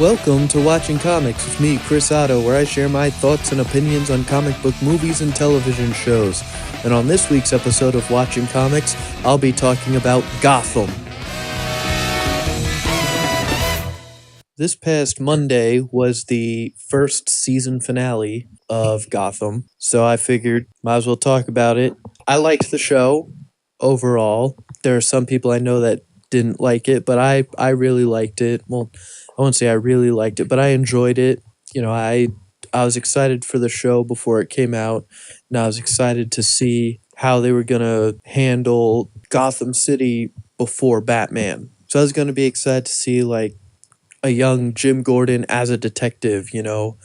Welcome to Watching Comics with me, Chris Otto, where I share my thoughts and opinions on comic book movies and television shows. And on this week's episode of Watching Comics, I'll be talking about Gotham. This past Monday was the first season finale of Gotham, so I figured might as well talk about it. I liked the show overall. There are some people I know that didn't like it, but I really liked it. Well, I won't say I really liked it, but I enjoyed it. You know, I was excited for the show before it came out, and I was excited to see how they were going to handle Gotham City before Batman. So I was going to be excited to see, like, a young Jim Gordon as a detective, you know,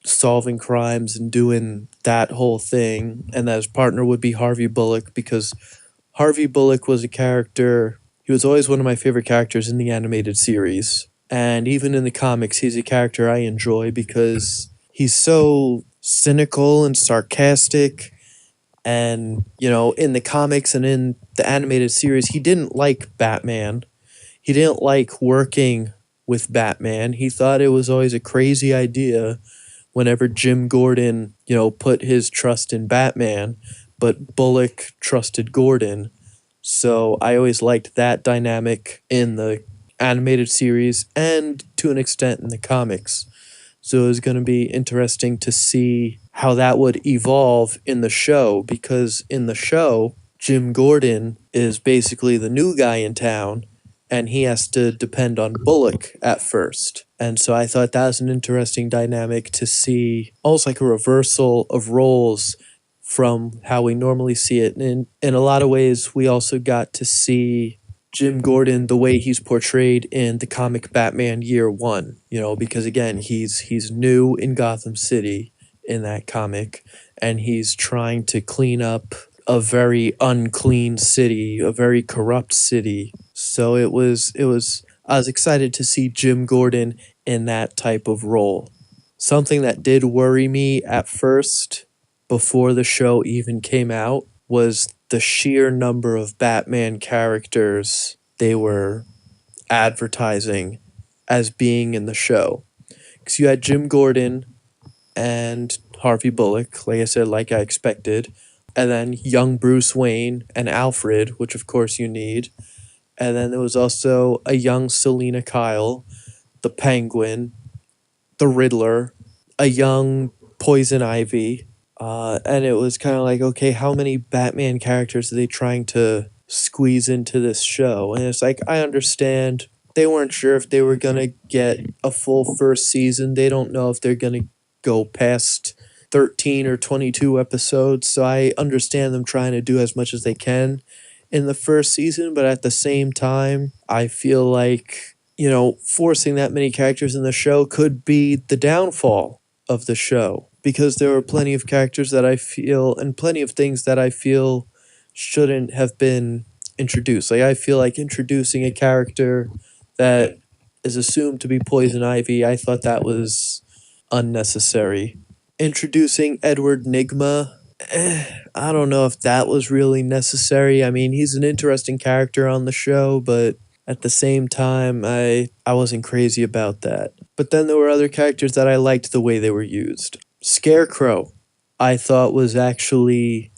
solving crimes and doing that whole thing. And that his partner would be Harvey Bullock, because Harvey Bullock was a character, he was always one of my favorite characters in the animated series. And even in the comics, he's a character I enjoy because he's so cynical and sarcastic. And, you know, in the comics and in the animated series, he didn't like Batman. He didn't like working with Batman. He thought it was always a crazy idea whenever Jim Gordon, you know, put his trust in Batman, but Bullock trusted Gordon. So I always liked that dynamic in the animated series and to an extent in the comics. So it was going to be interesting to see how that would evolve in the show, because in the show, Jim Gordon is basically the new guy in town, and he has to depend on Bullock at first. And so I thought that was an interesting dynamic to see, almost like a reversal of roles from how we normally see it. And in a lot of ways, we also got to see Jim Gordon the way he's portrayed in the comic Batman Year One, you know, because again, he's new in Gotham City in that comic, and he's trying to clean up a very unclean city, a very corrupt city. So I was excited to see Jim Gordon in that type of role. Something that did worry me at first, before the show even came out, was the sheer number of Batman characters they were advertising as being in the show. Because you had Jim Gordon and Harvey Bullock, like I said, like I expected, and then young Bruce Wayne and Alfred, which of course you need. And then there was also a young Selina Kyle, the Penguin, the Riddler, a young Poison Ivy. And it was kind of like, okay, how many Batman characters are they trying to squeeze into this show? And it's like, I understand they weren't sure if they were going to get a full first season. They don't know if they're going to go past 13 or 22 episodes. So I understand them trying to do as much as they can in the first season. But at the same time, I feel like, you know, forcing that many characters in the show could be the downfall of the show, because there are plenty of characters that I feel, and plenty of things that I feel shouldn't have been introduced. Like, I feel like introducing a character that is assumed to be Poison Ivy, I thought that was unnecessary. Introducing Edward Nygma, I don't know if that was really necessary. I mean, he's an interesting character on the show, but at the same time, I wasn't crazy about that. But then there were other characters that I liked the way they were used. Scarecrow, I thought, was actually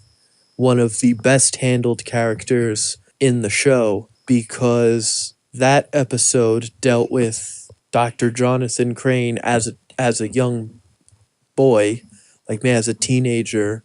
one of the best handled characters in the show, because that episode dealt with Dr. Jonathan Crane as a young boy, like me, as a teenager,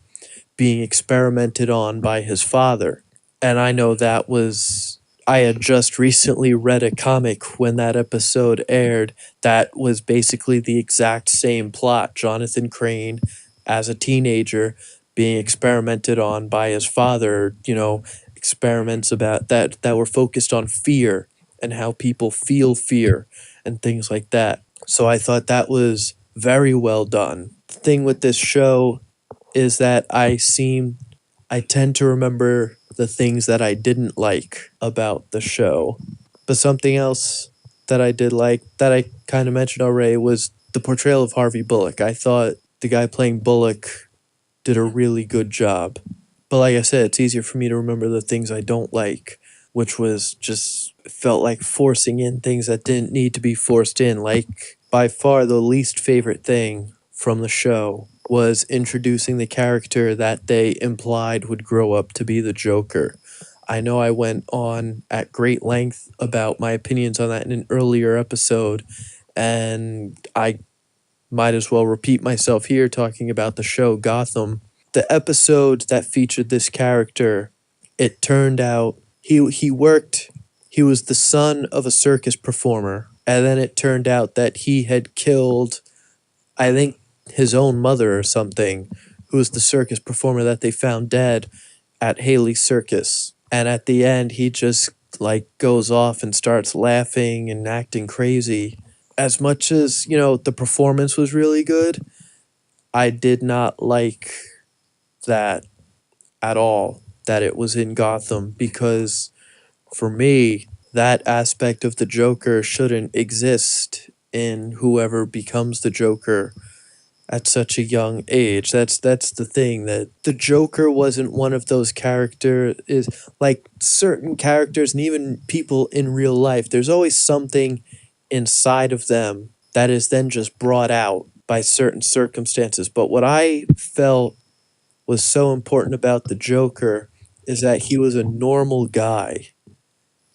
being experimented on by his father. And I know that was, I had just recently read a comic when that episode aired that was basically the exact same plot. Jonathan Crane, as a teenager, being experimented on by his father, you know, experiments about that were focused on fear and how people feel fear and things like that. So I thought that was very well done. The thing with this show is that I tend to remember the things that I didn't like about the show. But something else that I did like, that I kind of mentioned already, was the portrayal of Harvey Bullock. I thought the guy playing Bullock did a really good job. But like I said, it's easier for me to remember the things I don't like, which was just felt like forcing in things that didn't need to be forced in. Like, by far, the least favorite thing from the show was introducing the character that they implied would grow up to be the Joker. I know I went on at great length about my opinions on that in an earlier episode, and I might as well repeat myself here talking about the show Gotham. The episode that featured this character, it turned out he worked he was the son of a circus performer, and then it turned out that he had killed, I think, his own mother or something, who was the circus performer that they found dead at Haley's Circus. And at the end he just like goes off and starts laughing and acting crazy. As much as, the performance was really good, I did not like that at all, that it was in Gotham, because for me, that aspect of the Joker shouldn't exist in whoever becomes the Joker at such a young age. That's the thing, that the Joker wasn't one of those characters, is like certain characters and even people in real life, there's always something inside of them that is then just brought out by certain circumstances. But what I felt was so important about the Joker is that he was a normal guy,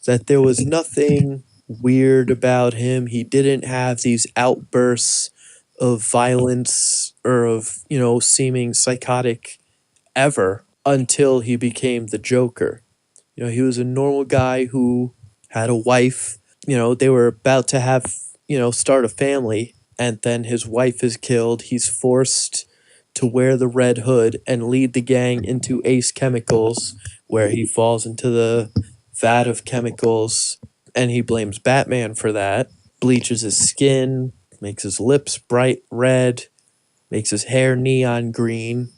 that there was nothing weird about him. He didn't have these outbursts of violence or of, seeming psychotic ever until he became the Joker. He was a normal guy who had a wife. They were about to have, start a family, and then his wife is killed. He's forced to wear the red hood and lead the gang into Ace Chemicals, where he falls into the vat of chemicals, and he blames Batman for that. Bleaches his skin, makes his lips bright red, makes his hair neon green,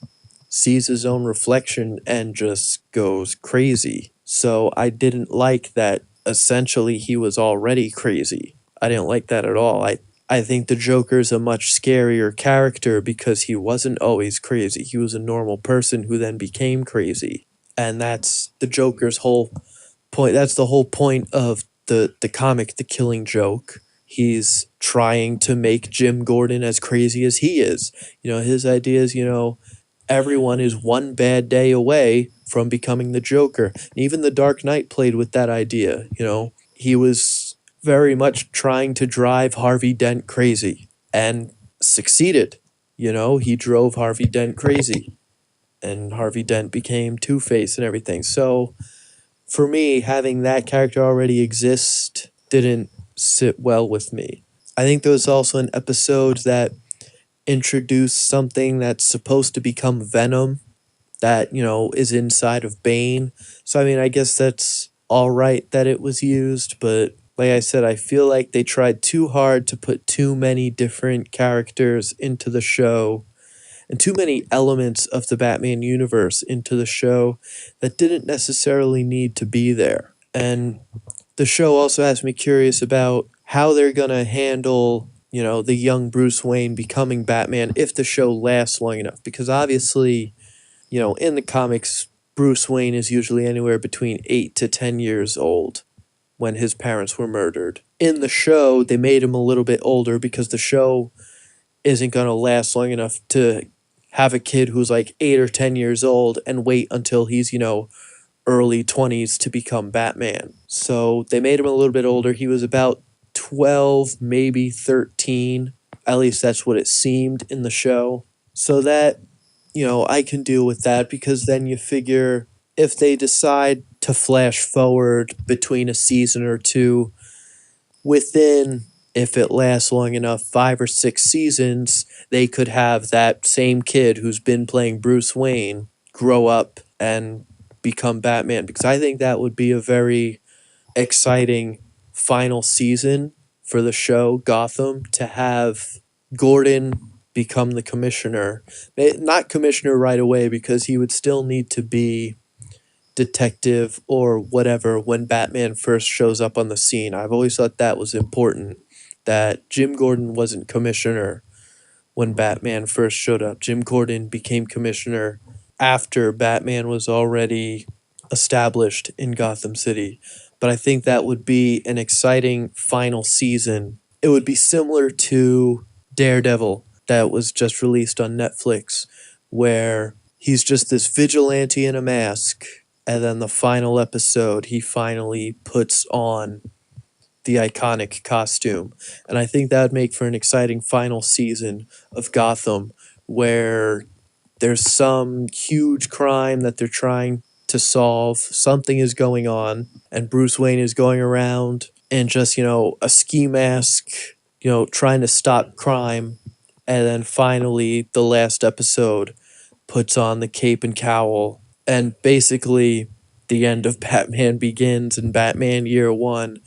sees his own reflection, and just goes crazy. So I didn't like that essentially he was already crazy. I didn't like that at all. I think the Joker's a much scarier character because he wasn't always crazy. He was a normal person who then became crazy. And that's the Joker's whole point. That's the whole point of the comic The Killing Joke. He's trying to make Jim Gordon as crazy as he is. His idea is, everyone is one bad day away from becoming the Joker. And even The Dark Knight played with that idea. He was very much trying to drive Harvey Dent crazy and succeeded. He drove Harvey Dent crazy, and Harvey Dent became Two-Face and everything. So for me, having that character already exist didn't sit well with me. I think there was also an episode that introduced something that's supposed to become Venom that, is inside of Bane. So, I mean, I guess that's all right that it was used, but like I said, I feel like they tried too hard to put too many different characters into the show and too many elements of the Batman universe into the show that didn't necessarily need to be there. And the show also has me curious about how they're going to handle, the young Bruce Wayne becoming Batman if the show lasts long enough. Because obviously, in the comics, Bruce Wayne is usually anywhere between 8 to 10 years old when his parents were murdered. In the show, they made him a little bit older because the show isn't going to last long enough to have a kid who's like 8 or 10 years old and wait until he's, early 20s to become Batman. So they made him a little bit older. He was about 12, maybe 13. At least that's what it seemed in the show. So that, I can deal with that, because then you figure if they decide to flash forward between a season or two, within, if it lasts long enough, 5 or 6 seasons, they could have that same kid who's been playing Bruce Wayne grow up and become Batman, because I think that would be a very exciting final season for the show Gotham, to have Gordon become the commissioner. Not commissioner right away, because he would still need to be detective or whatever when Batman first shows up on the scene. I've always thought that was important, that Jim Gordon wasn't commissioner when Batman first showed up. Jim Gordon became commissioner after Batman was already established in Gotham City. but I think that would be an exciting final season. It would be similar to Daredevil that was just released on Netflix, where he's just this vigilante in a mask, and then the final episode, he finally puts on the iconic costume. And I think that would make for an exciting final season of Gotham where there's some huge crime that they're trying to solve. Something is going on, and Bruce Wayne is going around in just, a ski mask, trying to stop crime. And then finally, the last episode puts on the cape and cowl. And basically, the end of Batman Begins and Batman Year One,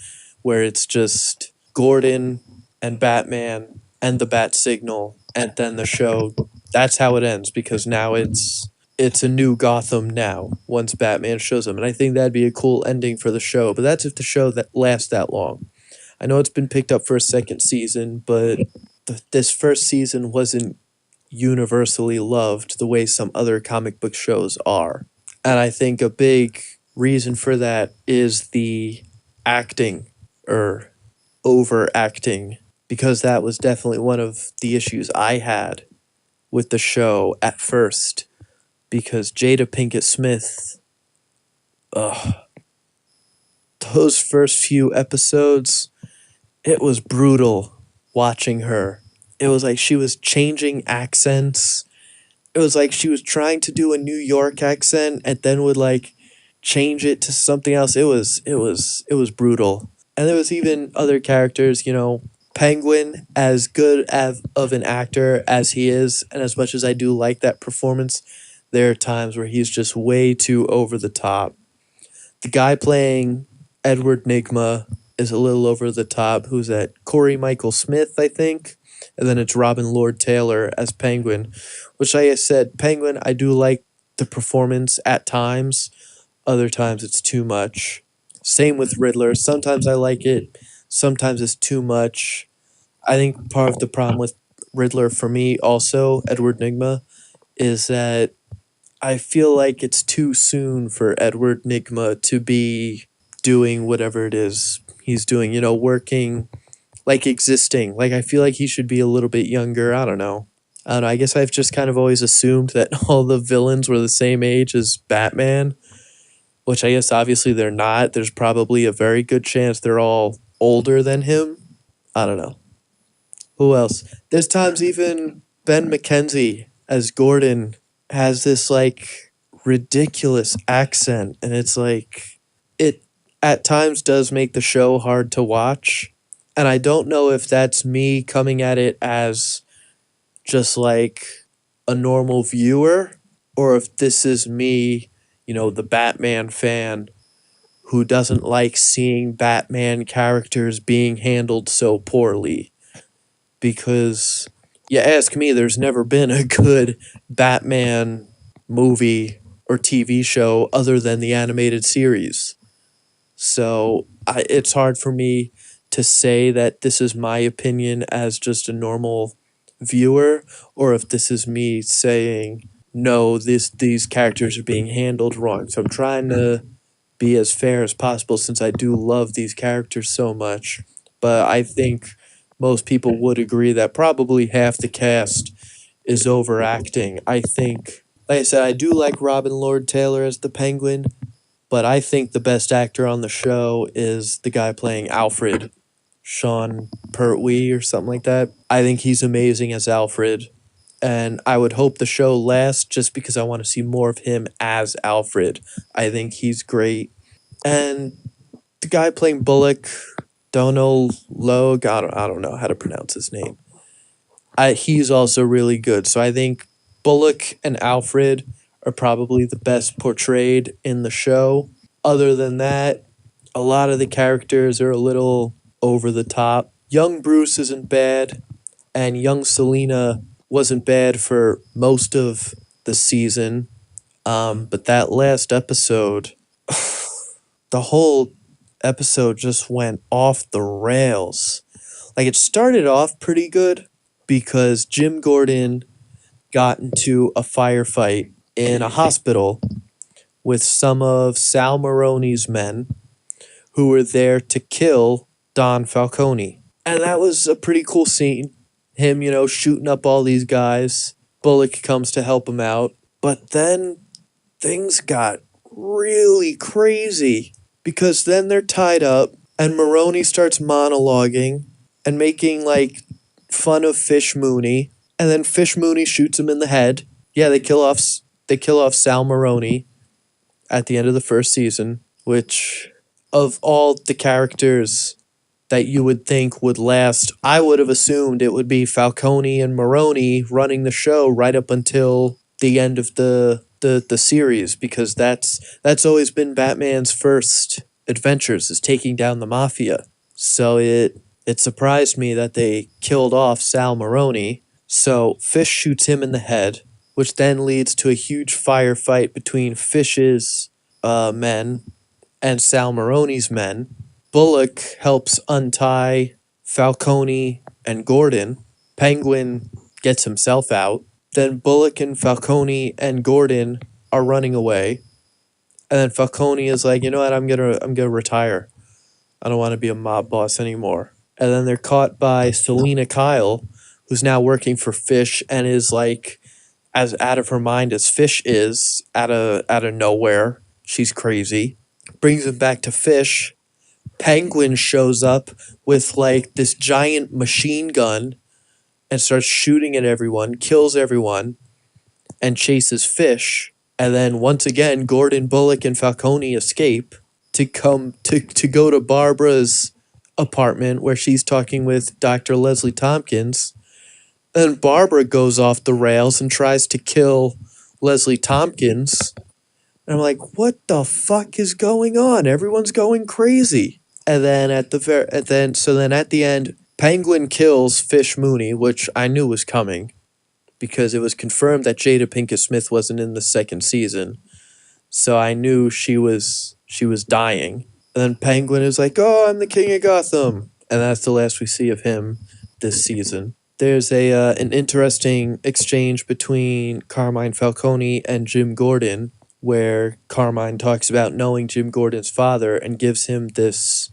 where it's just Gordon and Batman and the Bat Signal, and then the show. That's how it ends because now it's a new Gotham now once Batman shows up, and I think that'd be a cool ending for the show. But that's if the show that lasts that long. I know it's been picked up for a second season, but this first season wasn't universally loved the way some other comic book shows are. And I think a big reason for that is the acting or overacting, because that was definitely one of the issues I had with the show at first. Because Jada Pinkett Smith, ugh, those first few episodes, it was brutal watching her. It was like she was changing accents. It was like she was trying to do a New York accent and then would like change it to something else. It was brutal. And there was even other characters, Penguin, as good of an actor as he is, and as much as I do like that performance, there are times where he's just way too over the top. The guy playing Edward Nigma is a little over the top. Who's that? Corey Michael Smith, I think. And then it's Robin Lord Taylor as Penguin, which, like I said, Penguin, I do like the performance at times. Other times it's too much. Same with Riddler. Sometimes I like it. Sometimes it's too much. I think part of the problem with Riddler for me, also, Edward Nigma, is that I feel like it's too soon for Edward Nigma to be doing whatever it is he's doing, working, like existing. Like, I feel like he should be a little bit younger. I don't know. I don't know. I guess I've just kind of always assumed that all the villains were the same age as Batman, which I guess obviously they're not. There's probably a very good chance they're all older than him. I don't know. Who else? There's times even Ben McKenzie as Gordon has this like ridiculous accent, and it's like it at times does make the show hard to watch. And I don't know if that's me coming at it as just like a normal viewer, or if this is me, the Batman fan who doesn't like seeing Batman characters being handled so poorly. Because you ask me, there's never been a good Batman movie or TV show other than the animated series. So it's hard for me to say that this is my opinion as just a normal viewer, or if this is me saying no, these characters are being handled wrong. So I'm trying to be as fair as possible since I do love these characters so much. But I think most people would agree that probably half the cast is overacting. I think, like I said, I do like Robin Lord Taylor as the Penguin, but I think the best actor on the show is the guy playing Alfred, Sean Pertwee or something like that. I think he's amazing as Alfred, and I would hope the show lasts just because I want to see more of him as Alfred. I think he's great. And the guy playing Bullock, Donald Logue, I don't know how to pronounce his name. He's also really good. So I think Bullock and Alfred are probably the best portrayed in the show. Other than that, a lot of the characters are a little over the top. Young Bruce isn't bad, and young Selena wasn't bad for most of the season. But that last episode, the whole episode just went off the rails. Like, it started off pretty good because Jim Gordon got into a firefight in a hospital with some of Sal Maroni's men, who were there to kill Don Falcone. And that was a pretty cool scene. Him, shooting up all these guys. Bullock comes to help him out. But then things got really crazy because then they're tied up and Maroney starts monologuing and making like fun of Fish Mooney, and then Fish Mooney shoots him in the head. Yeah, they kill off Sal Maroney at the end of the first season, which of all the characters that you would think would last, I would have assumed it would be Falcone and Maroney running the show right up until the end of the series, because that's always been Batman's first adventures, is taking down the mafia. So it surprised me that they killed off Sal Maroney. So Fish shoots him in the head, which then leads to a huge firefight between Fish's men and Sal Maroney's men. Bullock helps untie Falcone and Gordon. Penguin gets himself out. Then Bullock and Falcone and Gordon are running away. And then Falcone is like, you know what, I'm gonna retire. I don't want to be a mob boss anymore. And then they're caught by Selena Kyle, who's now working for Fish and is like as out of her mind as Fish is, out of nowhere. She's crazy. Brings him back to Fish. Penguin shows up with like this giant machine gun and starts shooting at everyone, kills everyone, and chases Fish. And then once again, Gordon, Bullock, and Falcone escape to come to go to Barbara's apartment where she's talking with Dr. Leslie Tompkins. Then Barbara goes off the rails and tries to kill Leslie Tompkins. And I'm like, what the fuck is going on? Everyone's going crazy. And then at the end, Penguin kills Fish Mooney, which I knew was coming because it was confirmed that Jada Pinkett Smith wasn't in the second season. So I knew she was dying. And then Penguin is like, "Oh, I'm the king of Gotham," and that's the last we see of him this season. There's an interesting exchange between Carmine Falcone and Jim Gordon, where Carmine talks about knowing Jim Gordon's father and gives him this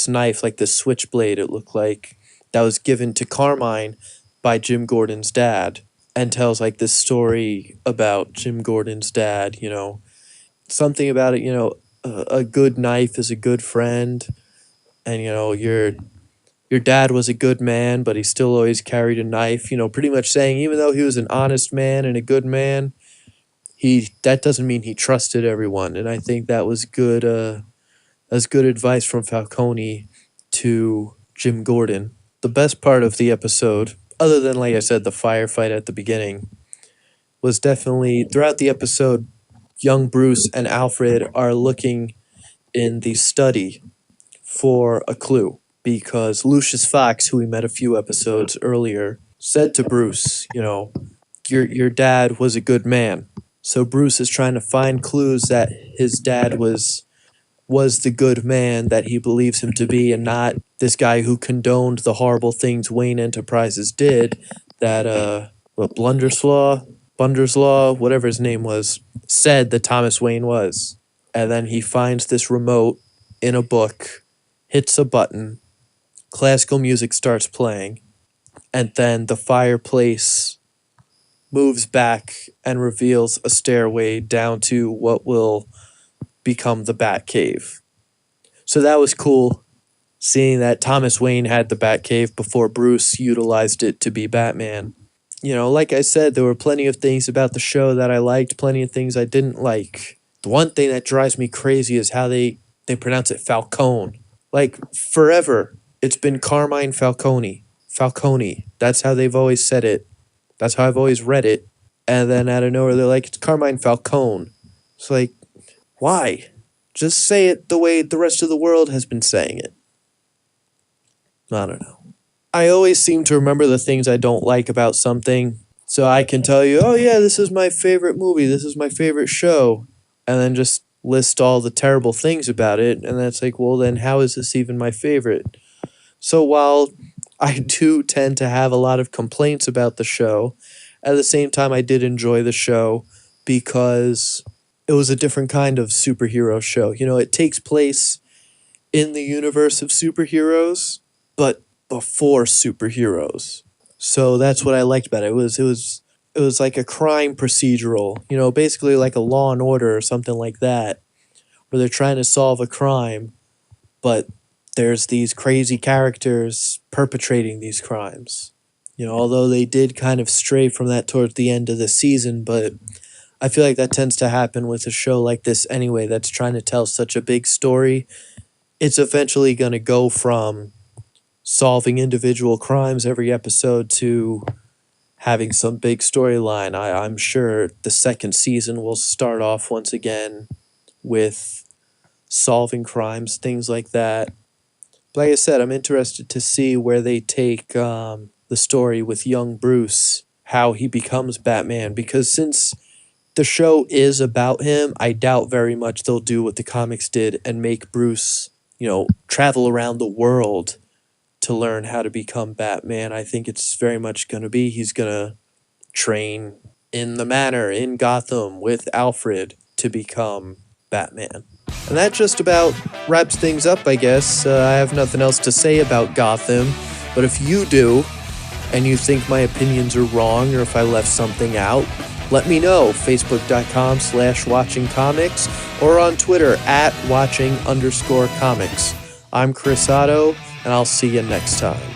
knife, like this switchblade. It looked like that was given to Carmine by Jim Gordon's dad, and tells like this story about Jim Gordon's dad. Something about it. A good knife is a good friend, and your dad was a good man, but he still always carried a knife. Pretty much saying even though he was an honest man and a good man, that doesn't mean he trusted everyone. And I think that was good. That's good advice from Falcone to Jim Gordon. The best part of the episode, other than like I said, the firefight at the beginning, was definitely throughout the episode. Young Bruce and Alfred are looking in the study for a clue, because Lucius Fox, who we met a few episodes earlier, said to Bruce, your dad was a good man. So Bruce is trying to find clues that his dad was the good man that he believes him to be, and not this guy who condoned the horrible things Wayne Enterprises did, that Bunderslaw, whatever his name was, said that Thomas Wayne was. And then he finds this remote in a book, hits a button, classical music starts playing, and then the fireplace moves back and reveals a stairway down to what will become the Batcave. So that was cool, seeing that Thomas Wayne had the Batcave before Bruce utilized it to be Batman. Like I said, there were plenty of things about the show that I liked, plenty of things I didn't like. The one thing that drives me crazy is how they pronounce it Falcone. Like, forever, it's been Carmine Falcone. Falcone. That's how they've always said it. That's how I've always read it. And then out of nowhere, they're like, it's Carmine Falcone. It's like, why? Just say it the way the rest of the world has been saying it. I don't know. I always seem to remember the things I don't like about something. So I can tell you, oh yeah, this is my favorite movie, this is my favorite show. And then just list all the terrible things about it. And then it's like, well, then how is this even my favorite? So while I do tend to have a lot of complaints about the show, at the same time I did enjoy the show because it was a different kind of superhero show. It takes place in the universe of superheroes, but before superheroes. So that's what I liked about it. It was like a crime procedural, basically like a Law and Order or something like that, where they're trying to solve a crime, but there's these crazy characters perpetrating these crimes. Although they did kind of stray from that towards the end of the season, but I feel like that tends to happen with a show like this anyway, that's trying to tell such a big story. It's eventually going to go from solving individual crimes every episode to having some big storyline. I'm sure the second season will start off once again with solving crimes, things like that. But like I said, I'm interested to see where they take the story with young Bruce, how he becomes Batman, because since the show is about him, I doubt very much they'll do what the comics did and make Bruce, travel around the world to learn how to become Batman. I think it's very much going to be he's going to train in the manor in Gotham with Alfred to become Batman. And that just about wraps things up, I guess. I have nothing else to say about Gotham, but if you do, and you think my opinions are wrong or if I left something out, let me know. Facebook.com/watchingcomics or on Twitter @watching_comics. I'm Chris Otto, and I'll see you next time.